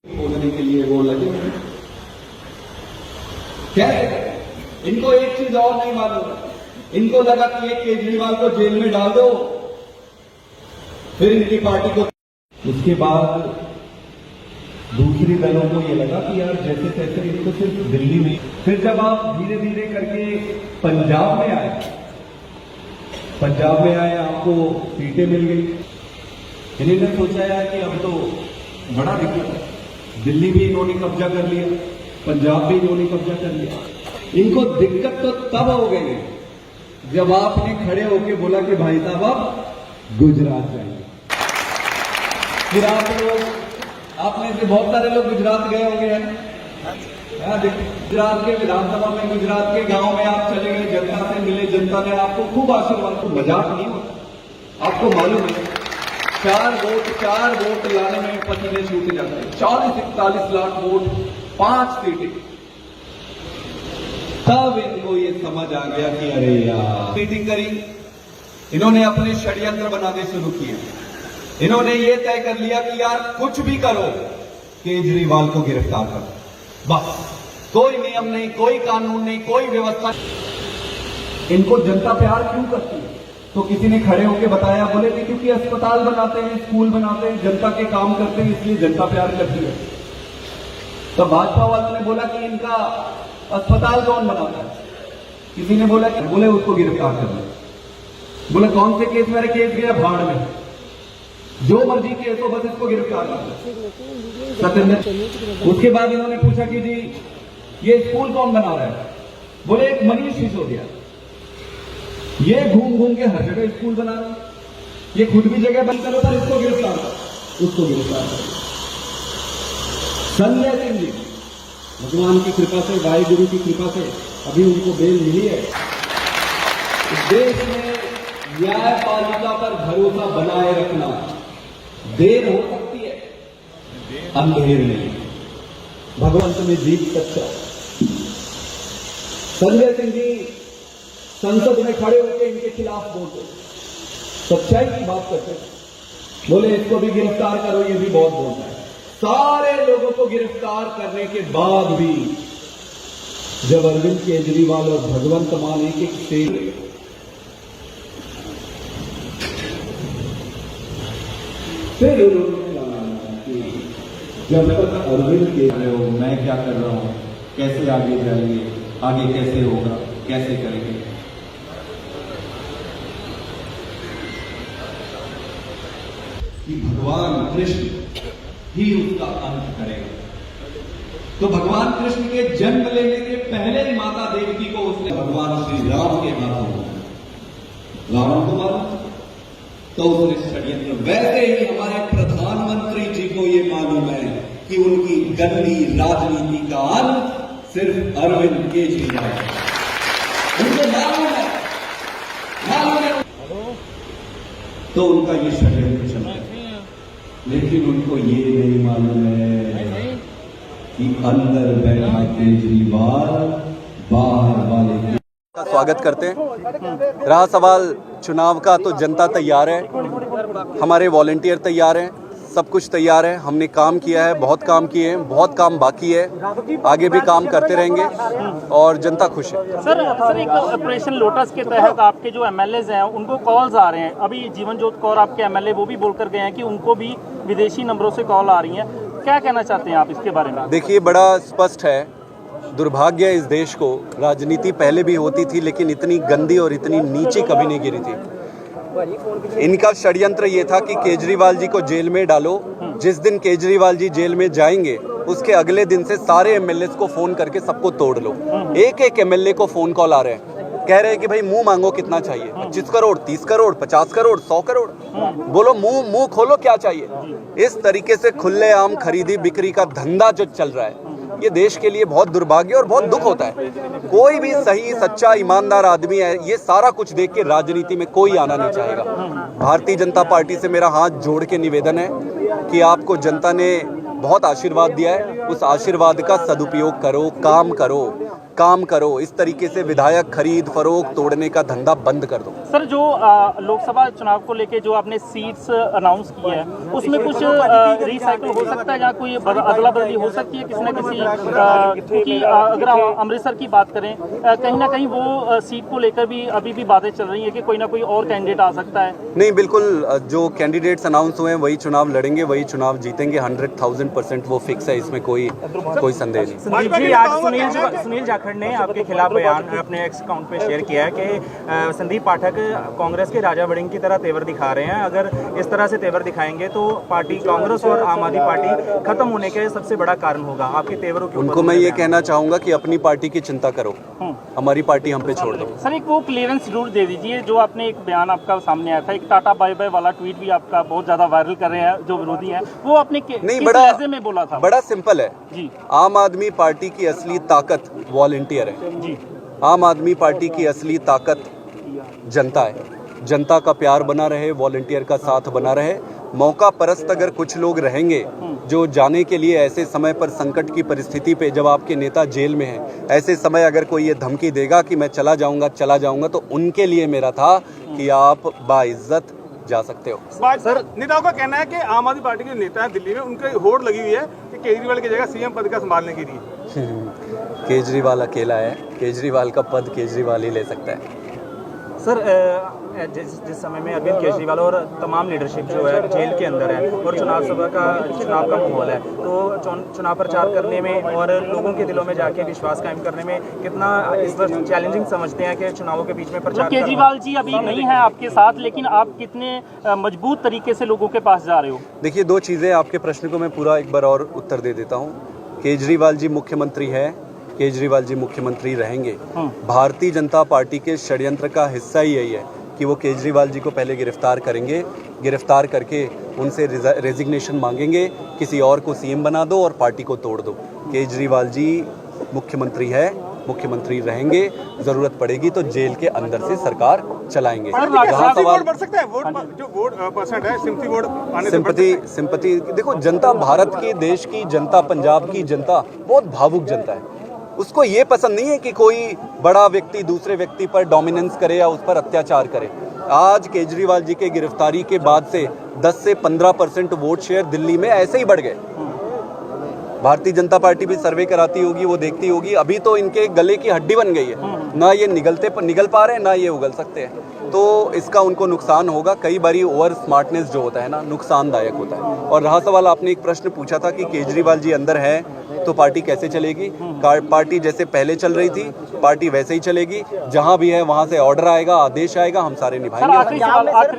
खोजने के लिए वो लगे हुए हैं। क्या है? इनको एक चीज और नहीं मालूम है। इनको लगा कि एक केजरीवाल को जेल में डाल दो, फिर इनकी पार्टी को। उसके बाद दूसरी दलों को ये लगा कि यार जैसे तैसे इनको सिर्फ दिल्ली में। फिर जब आप धीरे धीरे करके पंजाब में आए, आपको सीटें मिल गई। इन्होंने सोचा यार कि अब तो बड़ा दिक्कत है, दिल्ली भी इन्होंने कब्जा कर लिया, पंजाब भी इन्होंने कब्जा कर लिया। इनको दिक्कत तो तब हो गई जब आपने खड़े होके बोला कि भाई साहब अब गुजरात जाएंगे। फिर आप में से बहुत सारे लोग गुजरात गए होंगे हैं। गुजरात के विधानसभा में, गुजरात के गांव में आप चले गए, जनता से मिले, जनता ने आपको खूब आशीर्वाद। तो मजाक नहीं होता, आपको मालूम है 4 वोट लाने में पसीने छूट जाते हैं। 40-41 लाख वोट, 5 सीटें। तब इनको ये समझ आ गया कि अरे यार मीटिंग करी। इन्होंने अपने षड्यंत्र बनाने शुरू किए। इन्होंने ये तय कर लिया कि यार कुछ भी करो, केजरीवाल को गिरफ्तार करो, बस। कोई नियम नहीं, कोई कानून नहीं, कोई व्यवस्था। इनको जनता प्यार क्यों करती है? तो किसी ने खड़े होकर बताया, बोले कि क्योंकि अस्पताल बनाते हैं, स्कूल बनाते हैं, जनता के काम करते हैं, इसलिए जनता प्यार करती है। तो भाजपा वालों ने बोला कि इनका अस्पताल कौन बनाता है? किसी ने बोला कि बोले उसको गिरफ्तार करना। बोले कौन से केस? मेरे केस गया भाड़ में, जो मर्जी केस हो, बस इसको गिरफ्तार करना। सत्येंद्र। उसके बाद इन्होंने पूछा कि जी ये स्कूल कौन बना रहा है? बोले एक मनीष सिसोदिया। ये घूम घूम के हर जगह स्कूल बना रहा है, ये खुद भी जगह बंद करो, पर इसको गिरफ्तार करो, उसको गिरफ्तार करो। संजय सिंह जी, भगवान की कृपा से, वाहिगुरु की कृपा से अभी उनको बेल मिली है। इस देश में न्यायपालिका पर भरोसा बनाए रखना, देर हो सकती है, अंधेर नहीं। भगवंत में जीत सच्चा। संजय सिंह जी संसद में खड़े होकर इनके खिलाफ बोलते, सच्चाई की बात करते, बोले इसको भी गिरफ्तार करो, ये भी बहुत बोलता है। सारे लोगों को गिरफ्तार करने के बाद भी जब अरविंद केजरीवाल और भगवंत मान एक स्टेज, फिर उन्होंने कहा कि जब तक अरविंद के रहे हो, मैं क्या कर रहा हूं, कैसे आगे जाएंगे, आगे कैसे होगा, कैसे करेंगे। कि भगवान कृष्ण ही उसका अंत करेगा। तो भगवान कृष्ण के जन्म लेने के पहले ही माता देवकी को उसने भगवान श्री राम के हाथों रावण को मारा, तो उसने षड्यंत्र। वैसे ही हमारे प्रधानमंत्री जी को ये मालूम है कि उनकी गंदी राजनीति का अंत सिर्फ अरविंद केजरीवाल है। उनको मालूम है, तो उनका ये षड्यंत्र चल रहा है। लेकिन उनको ये नहीं मालूम है कि अंदर बैठा केजरीवाल बाहर वाले का स्वागत करते हैं। रहा सवाल चुनाव का, तो जनता तैयार है, हमारे वॉलंटियर तैयार हैं, सब कुछ तैयार है। हमने काम किया है, बहुत काम किए हैं, बहुत काम बाकी है, आगे भी काम करते रहेंगे और जनता खुश है। सर एक ऑपरेशन लोटस के तहत आपके जो एमएलएज हैं उनको कॉल्स आ रहे हैं। अभी जीवनजोत कौर आपके एमएलए वो भी बोलकर गए हैं कि उनको भी विदेशी नंबरों से कॉल आ रही हैं। क्या कहना चाहते हैं आप इसके बारे में? देखिए, बड़ा स्पष्ट है, दुर्भाग्य इस देश को, राजनीति पहले भी होती थी लेकिन इतनी गंदी और इतनी नीचे कभी नहीं गिरी थी। इनका षड्यंत्र ये था कि केजरीवाल जी को जेल में डालो। जिस दिन केजरीवाल जी जेल में जाएंगे उसके अगले दिन से सारे एमएलए को फोन करके सबको तोड़ लो। एक एमएलए को फोन कॉल आ रहे हैं, कह रहे हैं कि भाई मुंह मांगो, कितना चाहिए? 25 करोड़, 30 करोड़, 50 करोड़, 100 करोड़, बोलो मुंह खोलो, क्या चाहिए? इस तरीके से खुलेआम खरीदी बिक्री का धंधा जो चल रहा है, ये देश के लिए बहुत दुर्भाग्य और बहुत दुख होता है। कोई भी सही सच्चा ईमानदार आदमी है, ये सारा कुछ देख के राजनीति में कोई आना नहीं चाहेगा। भारतीय जनता पार्टी से मेरा हाथ जोड़ के निवेदन है कि आपको जनता ने बहुत आशीर्वाद दिया है, उस आशीर्वाद का सदुपयोग करो, काम करो, काम करो, इस तरीके से विधायक खरीद फरोख्त तोड़ने का धंधा बंद कर दो। सर जो लोकसभा चुनाव को लेके जो आपने सीट्स अनाउंस की है उसमें कुछ रिसाइकल हो सकता है या कोई अदला बदली हो सकती है किसी न किसी, क्योंकि अगर हम अमृतसर की बात करें कहीं ना कहीं वो सीट को लेकर भी अभी भी बातें चल रही है कि कोई ना कोई और कैंडिडेट आ सकता है। नहीं, बिल्कुल जो कैंडिडेट्स अनाउंस हुए हैं वही चुनाव लड़ेंगे, वही चुनाव जीतेंगे, 100,000% वो फिक्स है, इसमें कोई संदेह नहीं। संदीप जी, आज सुनील जाखड़ ने आपके खिलाफ बयान अपने एक्स अकाउंट पे शेयर किया है कि संदीप पाठक कांग्रेस के राजा वड़िंग की तरह तेवर दिखा रहे हैं। अगर इस तरह से तेवर दिखाएंगे तो पार्टी कांग्रेस और आम आदमी पार्टी खत्म होने के सबसे बड़ा कारण होगा। आपके तेवरों के उनको मैं ये कहना चाहूंगा कि अपनी पार्टी की चिंता करो, हमारी पार्टी हम पे छोड़ दो। सर एक वो क्लियरेंस जरूर दे दीजिए जो आपने एक बयान आपका सामने आया था, एक टाटा बाय बाय वाला ट्वीट भी आपका बहुत ज्यादा वायरल कर रहे हैं जो विरोधी हैं, वो आपने नहीं, किस लहजे में बोला था? बड़ा सिंपल है जी। आम आदमी पार्टी की असली ताकत वॉलंटियर है जी। आम आदमी पार्टी की असली ताकत जनता है। जनता का प्यार बना रहे, वॉलंटियर का साथ बना रहे। मौका परस्त अगर कुछ लोग रहेंगे जो जाने के लिए ऐसे समय पर, संकट की परिस्थिति पे, जब आपके नेता जेल में हैं, ऐसे समय अगर कोई ये धमकी देगा कि मैं चला जाऊंगा, तो उनके लिए मेरा था कि आप बाइज्जत जा सकते हो। सर नेताओं का कहना है कि आम आदमी पार्टी के नेता हैं दिल्ली में, उनकी होड़ लगी हुई है कि केजरीवाल की जगह सीएम पद का संभालने के लिए। केजरीवाल अकेला है, केजरीवाल का पद केजरीवाल ही ले सकता है। सर जिस समय में अरविंद केजरीवाल और तमाम लीडरशिप जो है जेल के अंदर है और चुनाव का माहौल है, तो चुनाव प्रचार करने में और लोगों के दिलों में जाके विश्वास कायम करने में कितना इस वक्त चैलेंजिंग समझते हैं कि चुनावों के बीच में प्रचार? केजरीवाल जी अभी नहीं है आपके साथ, लेकिन आप कितने मजबूत तरीके से लोगों के पास जा रहे हो? देखिए, दो चीज़ें, आपके प्रश्न को मैं पूरा एक बार और उत्तर दे देता हूँ। केजरीवाल जी मुख्यमंत्री है, केजरीवाल जी मुख्यमंत्री रहेंगे। भारतीय जनता पार्टी के षड्यंत्र का हिस्सा ही यही है कि वो केजरीवाल जी को पहले गिरफ्तार करेंगे, गिरफ्तार करके उनसे रेजिग्नेशन मांगेंगे, किसी और को सीएम बना दो और पार्टी को तोड़ दो। केजरीवाल जी मुख्यमंत्री है, मुख्यमंत्री रहेंगे, जरूरत पड़ेगी तो जेल के अंदर से सरकार चलाएंगे। जहाँ सवाल बढ़ सकता है, वोट परसेंट है, सिंपैथी देखो, जनता, भारत की, देश की जनता, पंजाब की जनता बहुत भावुक जनता है। उसको ये पसंद नहीं है कि कोई बड़ा व्यक्ति दूसरे व्यक्ति पर डोमिनेंस करे या उस पर अत्याचार करे। आज केजरीवाल जी के गिरफ्तारी के बाद से 10 से 15% वोट शेयर दिल्ली में ऐसे ही बढ़ गए। भारतीय जनता पार्टी भी सर्वे कराती होगी, वो देखती होगी, अभी तो इनके गले की हड्डी बन गई है, ना ये निगल पा रहे हैं, ना ये उगल सकते हैं, तो इसका उनको नुकसान होगा। कई बारी ओवर स्मार्टनेस जो होता है ना, नुकसानदायक होता है। और रहा सवाल, आपने एक प्रश्न पूछा था कि केजरीवाल जी अंदर है तो पार्टी कैसे चलेगी। पार्टी जैसे पहले चल रही थी, पार्टी वैसे ही चलेगी। जहां भी है वहां से ऑर्डर आएगा, आदेश आएगा, हम सारे निभाएंगे।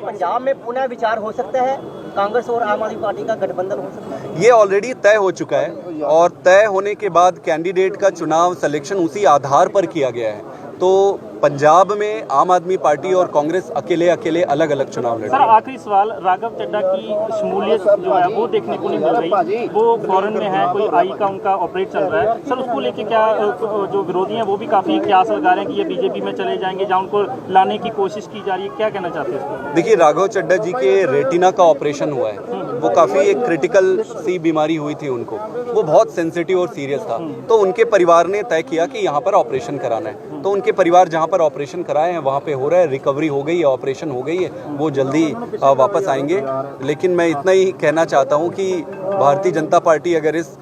पंजाब में पुनः विचार हो सकता है, कांग्रेस और आम आदमी पार्टी का गठबंधन हो सकता है? ये ऑलरेडी तय हो चुका है और तय होने के बाद कैंडिडेट का चुनाव सिलेक्शन उसी आधार पर किया गया है। तो पंजाब में आम आदमी पार्टी और कांग्रेस अकेले अलग अलग चुनाव लड़े। सर आखिरी सवाल, राघव चड्ढा की शमूलियत जो है वो देखने को नहीं मिल रही, वो फॉरेन में है, कोई आई का उनका ऑपरेट चल रहा है। सर उसको लेके क्या जो विरोधी हैं वो भी काफी क्यास लगा रहे हैं कि ये बीजेपी में चले जाएंगे, जहाँ उनको लाने की कोशिश की जा रही है, क्या कहना चाहते हैं? देखिए, राघव चड्ढा जी के रेटिना का ऑपरेशन हुआ है, वो काफी एक क्रिटिकल सी बीमारी हुई थी उनको, वो बहुत सेंसिटिव और सीरियस था, तो उनके परिवार ने तय किया कि यहाँ पर ऑपरेशन कराना है, तो उनके परिवार जहाँ पर ऑपरेशन कराए हैं वहाँ पे हो रहा है, रिकवरी हो गई है, ऑपरेशन हो गई है, वो जल्दी वापस आएंगे। लेकिन मैं इतना ही कहना चाहता हूँ कि भारतीय जनता पार्टी अगर इस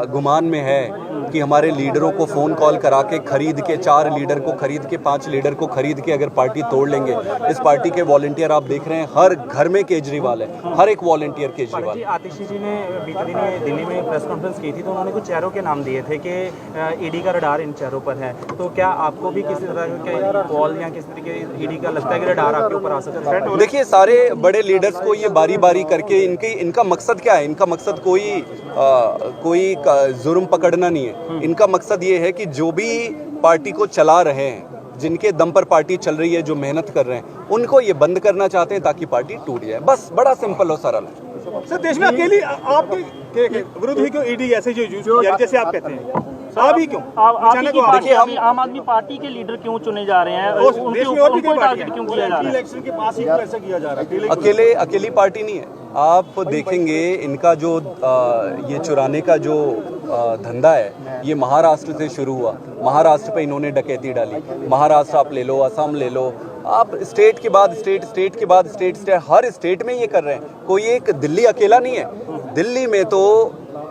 गुमान में है कि हमारे लीडरों को फ़ोन कॉल करा के खरीद के, 4 लीडर को खरीद के, 5 लीडर को खरीद के अगर पार्टी तोड़ लेंगे, इस पार्टी के वॉलंटियर आप देख रहे हैं, हर घर में केजरीवाल है, हर एक वॉलंटियर केजरीवाल। आतिशी जी ने बीते दिन दिल्ली में प्रेस कॉन्फ्रेंस की थी, तो उन्होंने कुछ चेहरों के नाम दिए थे कि ईडी का रडार इन चेहरों पर है, तो क्या आपको भी किसी तरह के कॉल या किसी तरीके ईडी का लगता है कि रडार आपके ऊपर आ सकता है? देखिए, सारे बड़े लीडर्स को ये बारी बारी करके इनका मकसद क्या है? इनका मकसद कोई जुर्म पकड़ना नहीं है। इनका मकसद ये है कि जो भी पार्टी को चला रहे हैं, जिनके दम पर पार्टी चल रही है, जो मेहनत कर रहे हैं, उनको ये बंद करना चाहते हैं ताकि पार्टी टूट जाए। बस, बड़ा सिंपल और सरल है। सर देश में अकेली आपके विरुद्ध ही क्यों ईडी ऐसे जैसे आप कहते हैं, आप ही क्यों? देखिए, हम आम आदमी पार्टी के लीडर क्यों चुने जा रहे हैं, उनको टारगेट क्यों किया जा रहा है? इलेक्शन के पास ही ऐसा किया जा रहा है? अकेली पार्टी नहीं है। आप देखेंगे इनका जो ये चुराने का जो धंधा है ये महाराष्ट्र से शुरू हुआ। महाराष्ट्र पे इन्होंने डकैती डाली। महाराष्ट्र आप ले लो, असम ले लो, आप स्टेट के बाद स्टेट, स्टेट के बाद स्टेट, हर स्टेट में ये कर रहे हैं। कोई एक दिल्ली अकेला नहीं है। दिल्ली में तो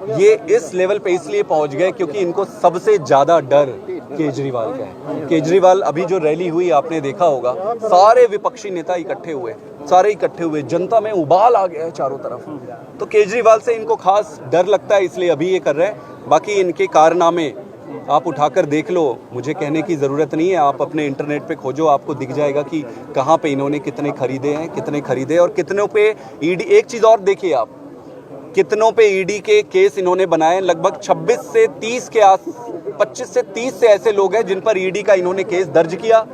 ये इस लेवल पे इसलिए पहुंच गए क्योंकि इनको सबसे ज़्यादा डर केजरीवाल का है। केजरीवाल अभी जो रैली हुई आपने देखा होगा, सारे विपक्षी नेता इकट्ठे हुए, जनता में उबाल आ गया है चारों तरफ। तो केजरीवाल से इनको खास डर लगता है, इसलिए अभी ये कर रहे हैं। बाकी इनके कारनामे आप उठाकर देख लो, मुझे कहने की ज़रूरत नहीं है। आप अपने इंटरनेट पे खोजो, आपको दिख जाएगा कि कहाँ पे इन्होंने कितने खरीदे और कितनों पे ईडी। एक चीज़ और देखिए आप, कितनों पे ईडी के केस इन्होंने बनाए। लगभग 25 से 30 से ऐसे लोग हैं जिन पर ईडी का इन्होंने केस दर्ज किया।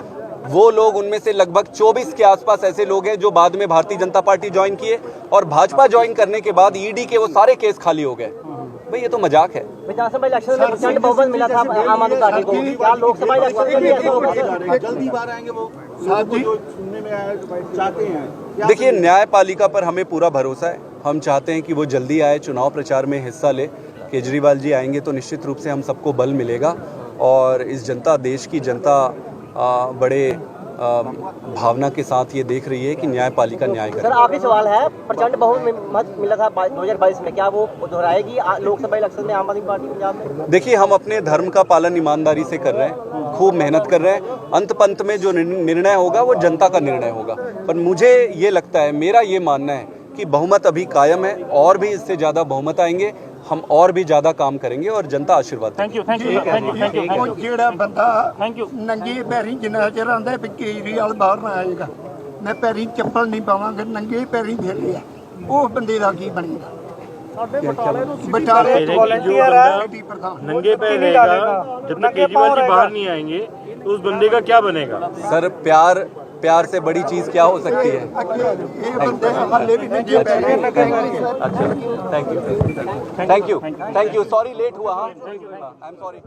वो लोग, उनमें से लगभग 24 के आसपास ऐसे लोग हैं जो बाद में भारतीय जनता पार्टी ज्वाइन किए, और भाजपा ज्वाइन करने के बाद ईडी के वो सारे केस खाली हो गए। भाई ये तो मजाक है। विधानसभा इलेक्शन में प्रचंड बहुमत मिला था आम आदमी पार्टी को, क्या लोकसभा इलेक्शन में भी ऐसा होगा? जल्दी बाहर आएंगे वो जो सुनने में आया चाहते हैं। देखिए, न्यायपालिका पर हमें पूरा भरोसा है। हम चाहते हैं कि वो जल्दी आए, चुनाव प्रचार में हिस्सा ले। केजरीवाल जी आएंगे तो निश्चित रूप से हम सबको बल मिलेगा, और इस जनता, देश की जनता बड़े भावना के साथ ये देख रही है कि न्यायपालिका न्याय करे। सर, आखिरी सवाल है, प्रचंड बहुमत मिला था 2022 में, क्या वो दोहराएगी लोकसभा इलेक्शन में आम आदमी पार्टी पंजाब में? देखिए, हम अपने धर्म का पालन ईमानदारी से कर रहे हैं, खूब मेहनत कर रहे हैं। अंत पंत में जो निर्णय होगा वो जनता का निर्णय होगा। पर मुझे ये लगता है, मेरा ये मानना है कि बहुमत अभी कायम है, और भी इससे ज़्यादा बहुमत आएंगे, हम और भी ज़्यादा काम करेंगे और जनता आशीर्वाद देगी। ਜਿਹੜਾ ਬੰਦਾ ਨੰਗੇ ਪੈਰੀਂ ਜਿੰਨਾ ਚਿਰ ਆਂਦਾ ਵੀ ਕੇਜਰੀਵਾਲ ਬਾਹਰ ਨਾ ਆਏਗਾ, ਮੈਂ ਪੈਰੀਂ ਚੱਪਲ ਨਹੀਂ ਪਾਵਾਂਗਾ, ਨੰਗੇ ਪੈਰੀਂ ਫਿਰ ਲਿਆ, ਉਹ ਬੰਦੇ ਦਾ ਕੀ ਬਣੇਗਾ? बटाले वॉलंटियर है, नंगे पैर रहेगा जब तक केजरीवाल जी बाहर नहीं आएंगे, तो उस बंदे का क्या बनेगा? सर, प्यार से बड़ी चीज क्या हो सकती है? अच्छा, थैंक यू, सॉरी लेट हुआ। हाँ, आई एम सॉरी।